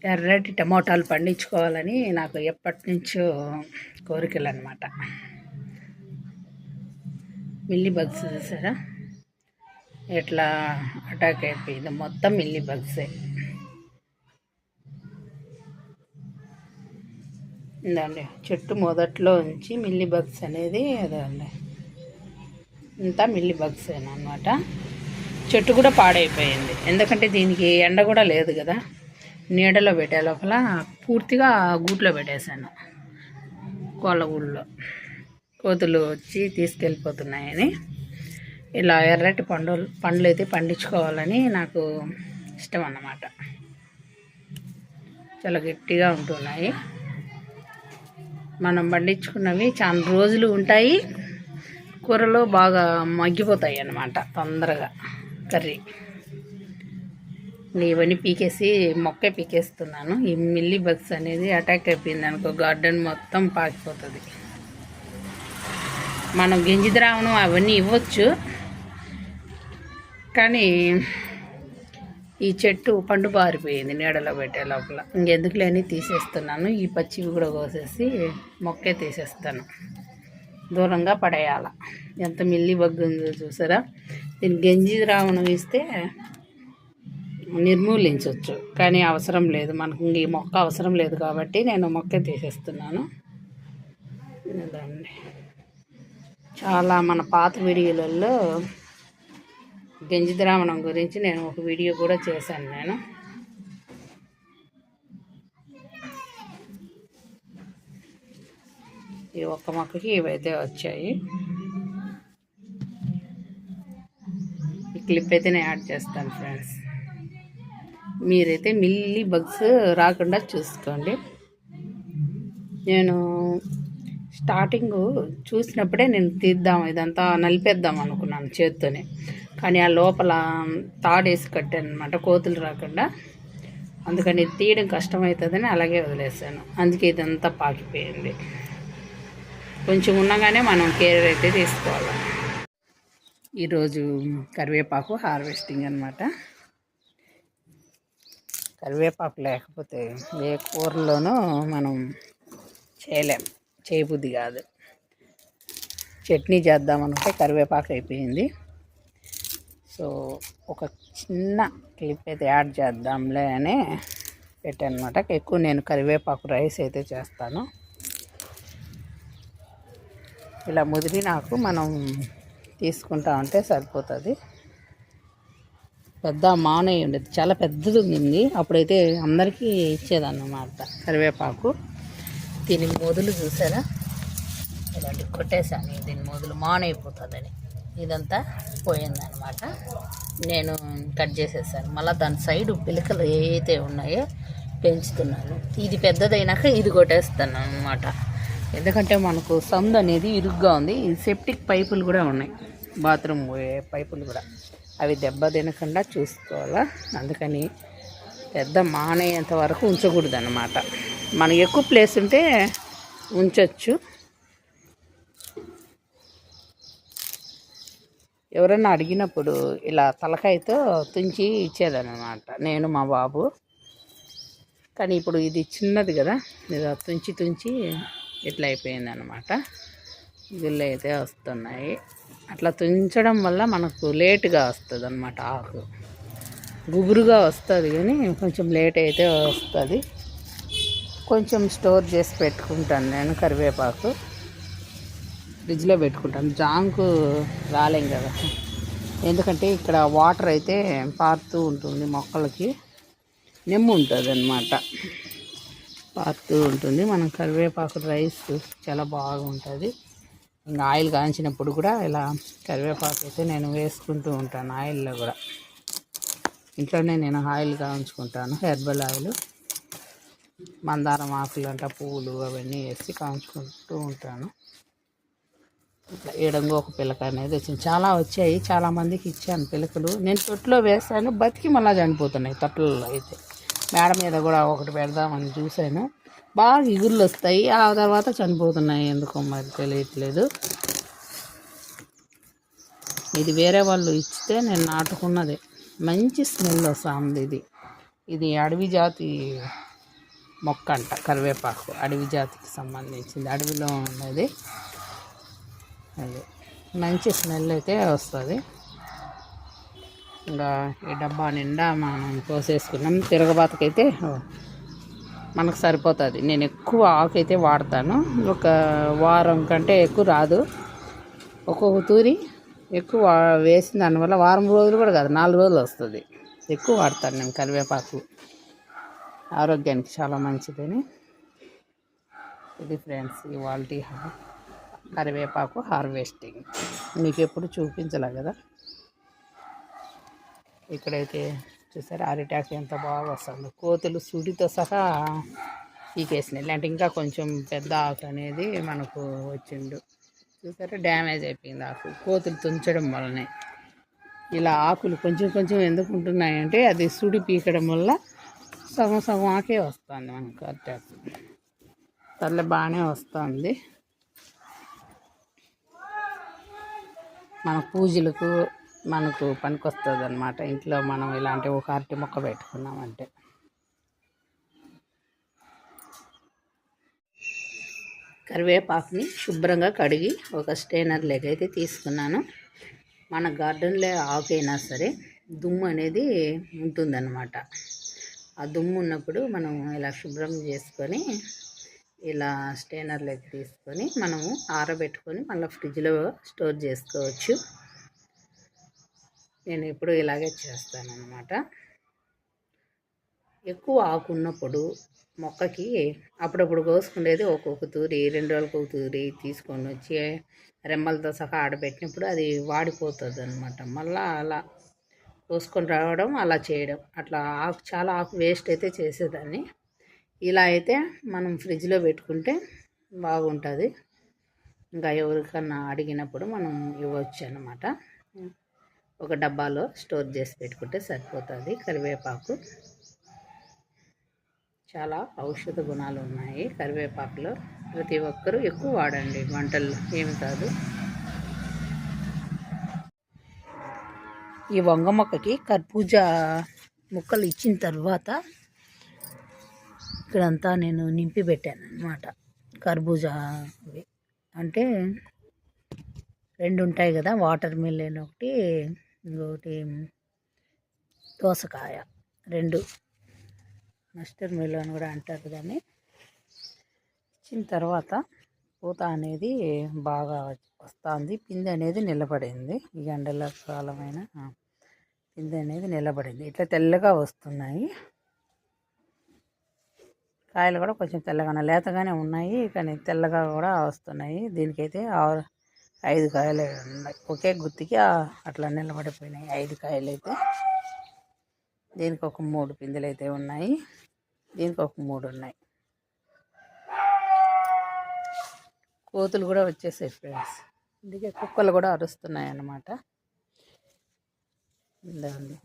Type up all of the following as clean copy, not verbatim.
ఎర్రటి టమోటాలు పండించుకోవాలని నాకు ఎప్పటి నుంచో కోరికలు అనమాట. మిల్లీ బగ్స్ చూసారా ఎట్లా అటాక్ అయిపోయింది, మొత్తం మిల్లీ బగ్సే. ఇందండి చెట్టు మొదట్లో నుంచి మిల్లీ బగ్స్ అనేది అదండి, ఇంతా మిల్లీ బగ్స్ అనమాట. చెట్టు కూడా పాడైపోయింది, ఎందుకంటే దీనికి ఎండ కూడా లేదు కదా. నీడలో పెట్టే లోపల పూర్తిగా గూట్లో పెట్టేశాను. కోళ్ళగూళ్ళలో కోతులు వచ్చి తీసుకెళ్ళిపోతున్నాయని ఇలా ఎర్రటి పండ్లు అయితే పండించుకోవాలని నాకు ఇష్టం అన్నమాట. చాలా గట్టిగా ఉంటున్నాయి. మనం పండించుకున్నవి చాలా రోజులు ఉంటాయి, కూరలో బాగా మగ్గిపోతాయి అన్నమాట తొందరగా కర్రీ. ఇవన్నీ పీకేసి మొక్కే పీకేస్తున్నాను. ఈ మిల్లీ బగ్స్ అనేది అటాక్ అయిపోయింది అనుకో, గార్డెన్ మొత్తం పాకిపోతుంది. మనం గింజి ద్రావణం అవన్నీ ఇవ్వచ్చు, కానీ ఈ చెట్టు పండు పారిపోయింది నీడలో పెట్టే లోపల. ఇంకెందుకు లేని తీసేస్తున్నాను. ఈ పచ్చివి కూడా కోసేసి మొక్కే తీసేస్తాను, దూరంగా పడేయాల. ఎంత మిల్లీ బగ్ ఉందో చూసారా. దీనికి గంజి ద్రావణం ఇస్తే నిర్మూలించవచ్చు, కానీ అవసరం లేదు మనకు. ఈ మొక్క అవసరం లేదు కాబట్టి నేను మొక్క తీసేస్తున్నాను. ఇదండి, చాలా మన పాత వీడియోలలో గంజి ద్రావణం గురించి నేను ఒక వీడియో కూడా చేశాను నేను. ఈ ఒక్క మొక్కకి ఇవైతే వచ్చాయి. ఈ క్లిప్ అయితే నేను యాడ్ చేస్తాను ఫ్రెండ్స్. మీరైతే మిల్లీ బగ్స్ రాకుండా చూసుకోండి. నేను స్టార్టింగ్ చూసినప్పుడే నేను ఇదంతా నలిపేద్దాం అనుకున్నాను చేత్తోనే, కానీ ఆ లోపల తాడేసి కట్టాను అనమాట కోతులు రాకుండా. అందుకని తీయడం కష్టమవుతుందని అలాగే వదిలేసాను. అందుకే ఇదంతా పాకిపోయింది. కొంచెం ఉండగానే మనం కేర్ అయితే తీసుకోవాలి. ఈరోజు కరివేపాకు హార్వెస్టింగ్ అనమాట. కరివేపాకు లేకపోతే ఏ కూరలోనూ మనం చేయబుద్ధి కాదు. చట్నీ చేద్దామనుకుంటే కరివేపాకు అయిపోయింది. సో ఒక చిన్న క్లిప్ అయితే యాడ్ చేద్దాంలే అని పెట్టాను అనమాట. ఎక్కువ నేను కరివేపాకు రైస్ అయితే చేస్తాను. ఇలా ముదిరినాకు మనం తీసుకుంటా ఉంటే సరిపోతుంది. పెద్ద మానయ్య ఉండేది, చాలా పెద్దది ఉంది. అప్పుడైతే అందరికీ ఇచ్చేదన్నమాట కరివేపాకు. దీని మొదలు చూసారా, ఇలాంటి కొట్టేశాను. దీని మొదలు మానైపోతుందని ఇదంతా పోయిందనమాట. నేను కట్ చేసేసాను. మళ్ళీ దాని సైడు పిలకలు ఏవైతే ఉన్నాయో పెంచుతున్నాను. ఇది పెద్దదైనాక ఇది కొట్టేస్తాను అనమాట. ఎందుకంటే మనకు సందు అనేది ఇరుగ్గా ఉంది. ఈ సెప్టిక్ పైపులు కూడా ఉన్నాయి, బాత్రూమ్ పైపులు కూడా, అవి దెబ్బ తినకుండా చూసుకోవాలా. అందుకని పెద్ద మానేంత వరకు ఉంచకూడదు అన్నమాట. మనకి ఎక్కువ ప్లేస్ ఉంటే ఉంచవచ్చు. ఎవరన్నా అడిగినప్పుడు ఇలా తలకాయతో తుంచి ఇచ్చేదన్నమాట నేను, మా బాబు. కానీ ఇప్పుడు ఇది చిన్నది కదా, ఇది తుంచి ఇట్లా అయిపోయింది అన్నమాట. గుళ్ళు అయితే వస్తున్నాయి. అట్లా తుంచడం వల్ల మనకు లేటుగా వస్తుంది అన్నమాట. ఆకు గుబురుగా వస్తుంది, కానీ కొంచెం లేట్ అయితే వస్తుంది. కొంచెం స్టోర్ చేసి పెట్టుకుంటాను నేను కరివేపాకు, ఫ్రిడ్జ్లో పెట్టుకుంటాను. జాంకు రాలేం కదా, ఎందుకంటే ఇక్కడ వాటర్ అయితే పారుతూ ఉంటుంది, మొక్కలకి నెమ్ము ఉంటుంది అన్నమాట, పారుతూ ఉంటుంది. మనం కరివేపాకు రైస్ చాలా బాగుంటుంది. ఇంకా ఆయిల్ కాంచినప్పుడు కూడా ఇలా కరివేపాకు అయితే నేను వేసుకుంటూ ఉంటాను. ఆయిల్లో కూడా ఇంట్లోనే నేను ఆయిల్ కాంచుకుంటాను, హెర్బల్ ఆయిల్. మందారం ఆకులు అంట, పువ్వులు అవన్నీ వేసి కాంచుకుంటూ ఉంటాను. ఇట్లా ఏడంగా ఒక పిలక అనేది వచ్చింది. చాలా వచ్చాయి, చాలామందికి ఇచ్చాను పిలకలు. నేను తొట్టులో వేస్తాను, బతికి మళ్ళీ చనిపోతున్నాయి. తొట్టలలో అయితే మేడ మీద కూడా ఒకటి పెడదామని చూశాను, బాగా ఇగుర్లు వస్తాయి, ఆ తర్వాత చనిపోతున్నాయి. ఎందుకో మరి తెలియట్లేదు. ఇది వేరే వాళ్ళు ఇచ్చితే నేను నాటుకున్నది, మంచి స్మెల్ వస్తుంది. ఇది అడవి జాతి మొక్క అంట, కరివేపాకు అడవి జాతికి సంబంధించింది, అడవిలో ఉన్నది. అది మంచి స్మెల్ అయితే వస్తుంది. ఇంకా ఈ డబ్బా నిండా మనం పోసేసుకున్నాం. తిరగబాతకైతే మనకు సరిపోతుంది. నేను ఎక్కువ ఆకైతే వాడతాను, ఒక వారం కంటే ఎక్కువ రాదు. ఒక్కొక్క తూరి ఎక్కువ వేసిన దానివల్ల వారం రోజులు కూడా కాదు, 4 రోజులు వస్తుంది. ఎక్కువ వాడతాను నేను కరివేపాకు, ఆరోగ్యానికి చాలా మంచిదని. ఇది ఫ్రెండ్స్ ఇవాళ కరివేపాకు హార్వెస్టింగ్. మీకు ఎప్పుడు చూపించలే కదా. ఇక్కడైతే చూసారా అరిటాకు ఎంత బాగా వస్తుంది. కోతులు సుడితో సహా పీకేసినాయి. ఇలాంటి ఇంకా కొంచెం పెద్ద ఆకు అనేది మనకు వచ్చిండు. చూసారా డ్యామేజ్ అయిపోయింది ఆకు, కోతులు తుంచడం వల్లనే. ఇలా ఆకులు కొంచెం కొంచెం ఎందుకు ఉంటున్నాయంటే అది సుడి పీకడం వల్ల సగం సగం ఆకే వస్తుంది మనకు. అరిటాకు తల్ల బాగానే వస్తుంది. మన పూజలకు మనకు పనికొస్తుంది అన్నమాట. ఇంట్లో మనం ఇలాంటి ఒక అరటి మొక్క పెట్టుకున్నామంటే. కరివేపాకుని శుభ్రంగా కడిగి ఒక స్టెయినర్ అయితే తీసుకున్నాను. మన గార్డెన్లో ఆకైనా సరే దుమ్ము అనేది ఉంటుందన్నమాట. ఆ దుమ్ము ఉన్నప్పుడు మనం ఇలా శుభ్రం చేసుకొని ఇలా స్టెయినర్లోకి తీసుకొని మనము ఆరబెట్టుకొని మళ్ళీ ఫ్రిడ్జ్లో స్టోర్ చేసుకోవచ్చు. నేను ఎప్పుడు ఇలాగే చేస్తాను అన్నమాట. ఎక్కువ ఆకు ఉన్నప్పుడు మొక్కకి అప్పుడప్పుడు కోసుకునేది ఒక్కొక్క తూరి 2 రోజులకు ఒక తూరి తీసుకొని వచ్చి రెమ్మలతో సహా ఆడబెట్టినప్పుడు అది వాడిపోతుంది అనమాట. మళ్ళీ అలా కోసుకొని రావడం, అలా చేయడం, అట్లా ఆకు చాలా ఆకు వేస్ట్ అయితే చేసేదాన్ని. ఇలా అయితే మనం ఫ్రిడ్జ్లో పెట్టుకుంటే బాగుంటుంది. ఇంకా ఎవరికన్నా అడిగినప్పుడు మనం ఇవ్వచ్చు అన్నమాట. ఒక డబ్బాలో స్టోర్ చేసి పెట్టుకుంటే సరిపోతుంది. కరివేపాకు చాలా ఔషధ గుణాలు ఉన్నాయి కరివేపాకులో. ప్రతి ఒక్కరూ ఎక్కువ వాడండి వంటల్లో, ఏమి కాదు. ఈ వంగ మొక్కకి కర్బూజా ముక్కలు ఇచ్చిన తర్వాత ఇక్కడంతా నేను నింపి పెట్టాను అన్నమాట. కర్బూజా అంటే 2 ఉంటాయి కదా, వాటర్ మిలన్ ఒకటి, ఇంకొకటి దోసకాయ, 2 మస్టర్ మిలన్ కూడా అంటారు దాన్ని. ఇచ్చిన తర్వాత పూత అనేది బాగా వస్తుంది. పిందె అనేది నిలబడింది. ఈ ఎండల కాలమైన పిందె అనేది నిలబడింది. ఇట్లా తెల్లగా వస్తున్నాయి. కాయలు కూడా కొంచెం తెల్లగానే లేతగానే ఉన్నాయి, కానీ తెల్లగా కూడా వస్తున్నాయి. దీనికైతే 5 కాయలు ఉన్నాయి. ఒకే గుత్తికి అట్లా నిలబడిపోయినాయి 5 కాయలు అయితే. దీనికి ఒక 3 పిందెలు అయితే ఉన్నాయి, దీనికి ఒక 3 ఉన్నాయి. కోతులు కూడా వచ్చేసాయి ఫ్రెండ్స్, అందుకే కుక్కలు కూడా అరుస్తున్నాయి అన్నమాట.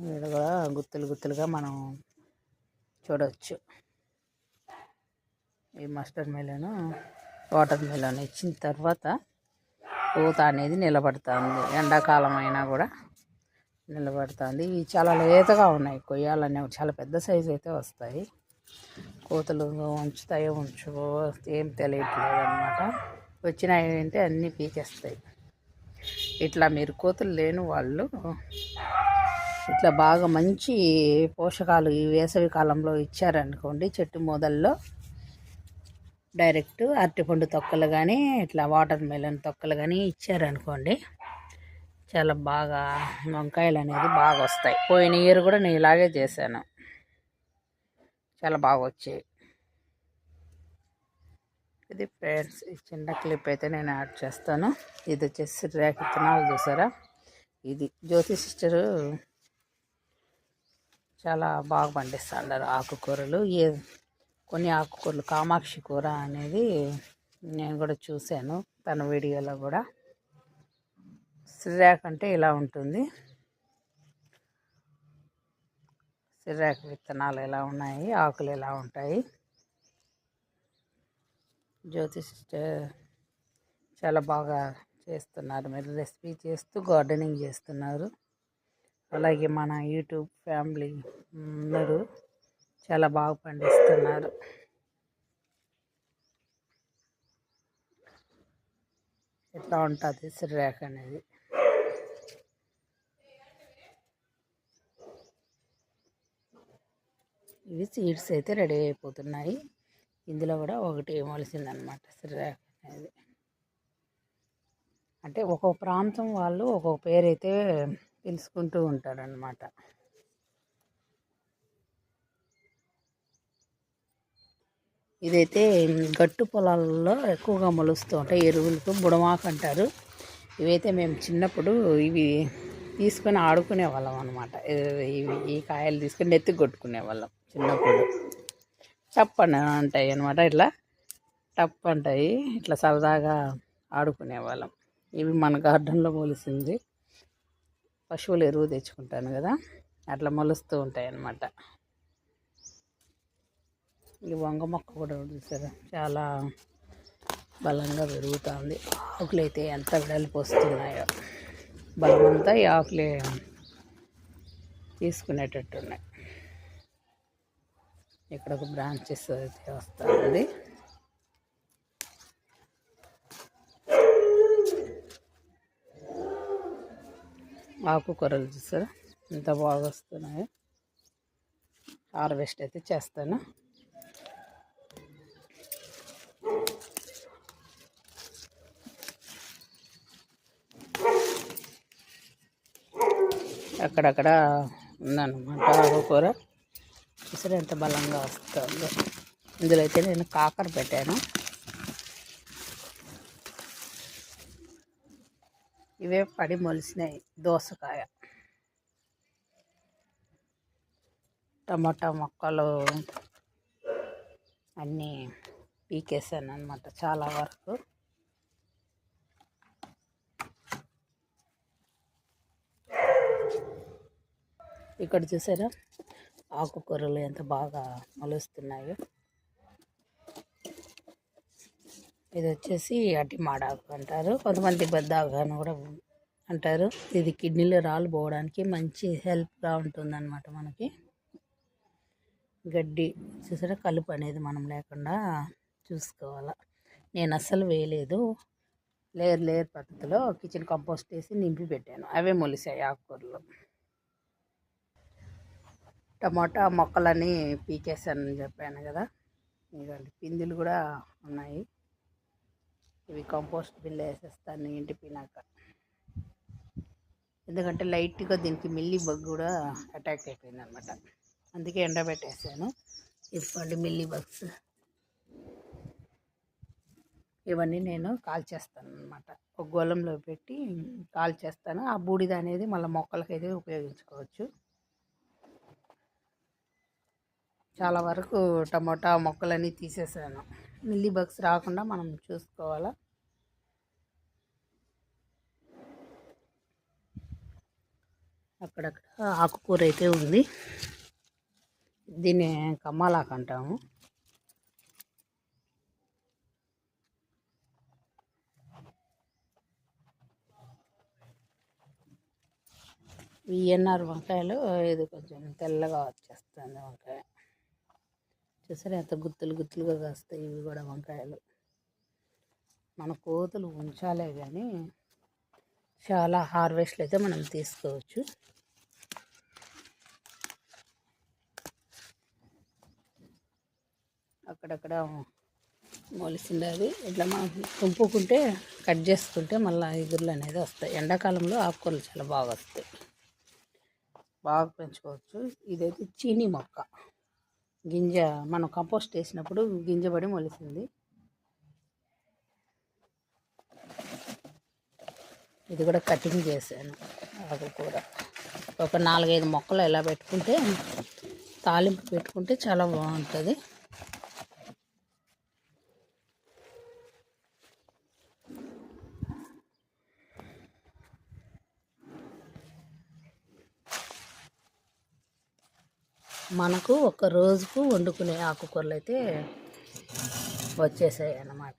వీడు కూడా గుత్తులు గుత్తులుగా మనం చూడవచ్చు. ఈ మస్టర్డ్ మిలన్, వాటర్ మిలన్ ఇచ్చిన తర్వాత పూత అనేది నిలబడుతుంది. ఎండాకాలం అయినా కూడా నిలబడుతుంది. ఇవి చాలా లేతగా ఉన్నాయి. కొయ్యాలనే చాలా పెద్ద సైజు అయితే వస్తాయి. కోతులు ఉంచుతాయో ఉంచుకో ఏం తెలియట్లేదు అన్నమాట. వచ్చినాయి అంటే అన్నీ పీకేస్తాయి. ఇట్లా మీరు కోతులు లేని వాళ్ళు ఇట్లా బాగా మంచి పోషకాలు ఈ వేసవి కాలంలో ఇచ్చారనుకోండి, చెట్టు మొదల్లో డైరెక్ట్ అరటిపండు తొక్కలు కానీ ఇట్లా వాటర్ మెలన్ తొక్కలు కానీ ఇచ్చారనుకోండి, చాలా బాగా వంకాయలు అనేది బాగా వస్తాయి. పోయిన ఇయర్ కూడా నేను ఇలాగే చేశాను, చాలా బాగా వచ్చాయి. ఇది ఫ్రెండ్స్, ఈ చిన్న క్లిప్ అయితే నేను యాడ్ చేస్తాను. ఇది వచ్చేసి రేఖ విత్తనాలు చూసారా. ఇది జ్యోతి సిస్టరు చాలా బాగా పండిస్తున్నారు ఆకుకూరలు. కొన్ని ఆకుకూరలు, కామాక్షి కూర అనేది నేను కూడా చూశాను తన వీడియోలో కూడా. సిర్రాక్ అంటే ఇలా ఉంటుంది. సిర్రాక్ విత్తనాలు ఎలా ఉన్నాయి, ఆకులు ఎలా ఉంటాయి. జ్యోతి సిస్టర్ చాలా బాగా చేస్తున్నారు. మీరు రెసిపీ చేస్తూ గార్డెనింగ్ చేస్తున్నారు. అలాగే మన యూట్యూబ్ ఫ్యామిలీ అందరూ చాలా బాగా పండిస్తున్నారు. ఇట్లా ఉంటుంది సిర్రాక్ అనేది. ఇవి సీడ్స్ అయితే రెడీ అయిపోతున్నాయి. ఇందులో కూడా ఒకటి మొలిసిందనమాట సిర్రాక్ అనేది. అంటే ఒక్కొక్క ప్రాంతం వాళ్ళు ఒక్కొక్క పేరు అయితే పిలుచుకుంటూ ఉంటారనమాట. ఇదైతే గట్టు పొలాల్లో ఎక్కువగా మొలుస్తూ ఉంటాయి. ఎరువులకు బుడమాకు అంటారు. ఇవైతే మేము చిన్నప్పుడు ఇవి తీసుకొని ఆడుకునే వాళ్ళం అనమాట. ఇవి ఈ కాయలు తీసుకొని నెత్తికి కొట్టుకునే వాళ్ళం చిన్నప్పుడు. టప్ అని ఉంటాయి అనమాట, ఇట్లా టప్ అంటాయి. ఇట్లా సరదాగా ఆడుకునే వాళ్ళం. ఇవి మన గార్డెన్లో మొలిసింది. పశువులు ఎరువు తెచ్చుకుంటాను కదా, అట్లా మొలుస్తూ ఉంటాయి అన్నమాట. ఈ వంగ మొక్క కూడా చూసారా, చాలా బలంగా పెరుగుతుంది. ఆకులు అయితే ఎంత వెడల్పు వస్తున్నాయో, బలమంతా ఈ ఆకులే తీసుకునేటట్టున్నాయి. ఇక్కడ ఒక బ్రాంచెస్ అయితే వస్తుంది. ఆకుకూరలు చూసారా ఎంత బాగా వస్తున్నాయో. హార్వెస్ట్ అయితే చేస్తాను. అక్కడక్కడ ఉందన్నమాట ఆకుకూర. చూసారా ఎంత బలంగా వస్తుందో. ఇందులో అయితే నేను కాకర పెట్టాను. ఇవే పడి మొలిసినాయి. దోసకాయ, టమాటా మొక్కలు అన్నీ పీకేసాను అనమాట చాలా వరకు. ఇక్కడ చూసారా ఆకుకూరలు ఎంత బాగా మొలుస్తున్నాయో. ఇది వచ్చేసి అట్టి మాడాకు అంటారు, కొంతమంది బద్దాకు అని కూడా అంటారు. ఇది కిడ్నీలో రాళ్ళు పోవడానికి మంచి హెల్ప్గా ఉంటుందన్నమాట. మనకి గడ్డి చూసారా, కలుపు అనేది మనం లేకుండా చూసుకోవాలి. నేను అస్సలు వేయలేదు, లేయర్ లేయర్ పద్ధతిలో కిచెన్ కంపోస్ట్ వేసి నింపి పెట్టాను. అవే మొలిసాయి ఆకుకూరలు. టమాటా మొక్కలని పీకేసానని చెప్పాను కదా, ఇదండి పిందులు కూడా ఉన్నాయి. ఇవి కంపోస్ట్ బిల్ల వేసేస్తాను ఎండిపోయినాక. ఎందుకంటే లైట్గా దీనికి మిల్లీ బగ్ కూడా అటాక్ అయిపోయింది అనమాట, అందుకే ఎండబెట్టేసాను. ఇప్పుడు మిల్లీ బగ్స్ ఇవన్నీ నేను కాల్చేస్తాను అనమాట. ఒక గోళంలో పెట్టి కాల్చేస్తాను. ఆ బూడిద అనేది మళ్ళీ మొక్కలకైతే ఉపయోగించుకోవచ్చు. చాలా వరకు టమాటా మొక్కలన్నీ తీసేసాను. మిల్లీ బగ్స్ రాకుండా మనం చూసుకోవాలా. అక్కడక్కడ ఆకుకూర అయితే ఉంది. దీన్ని కమ్మాలాకు అంటాము. విఎన్ఆర్ వంకాయలు ఇది కొంచెం తెల్లగా వచ్చేస్తుంది వంకాయ. చూసారా ఎంత గుత్తులు గుత్తులుగా కాస్తాయి. ఇవి కూడా వంకాయలు మన కోతులు ఉంచాలే కానీ చాలా హార్వెస్ట్లు అయితే మనం తీసుకోవచ్చు. అక్కడక్కడ మొలిసింది. అది ఇట్లా మనం తుంపుకుంటే కట్ చేసుకుంటే మళ్ళీ ఎగురులు అనేది వస్తాయి. ఎండాకాలంలో ఆకుకూరలు చాలా బాగా వస్తాయి, బాగా పెంచుకోవచ్చు. ఇదైతే చీనీ మొక్క, గింజ మనం కంపోస్ట్ వేసినప్పుడు గింజ పడి మొలిసింది. ఇది కూడా కటింగ్ చేశాను. ఆకుకూర ఒక 4-5 మొక్కలు ఎలా పెట్టుకుంటే తాలింపు పెట్టుకుంటే చాలా బాగుంటుంది. మనకు ఒక రోజుకు వండుకునే ఆకుకూరలు అయితే వచ్చేసాయి అన్నమాట.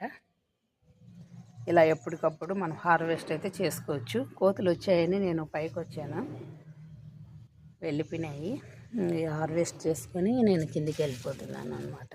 ఇలా ఎప్పటికప్పుడు మనం హార్వెస్ట్ అయితే చేసుకోవచ్చు. కోతులు వచ్చాయని నేను పైకి వచ్చాను, వెళ్ళిపోయినాయి. హార్వెస్ట్ చేసుకొని నేను కిందికి వెళ్ళిపోతున్నాను అన్నమాట.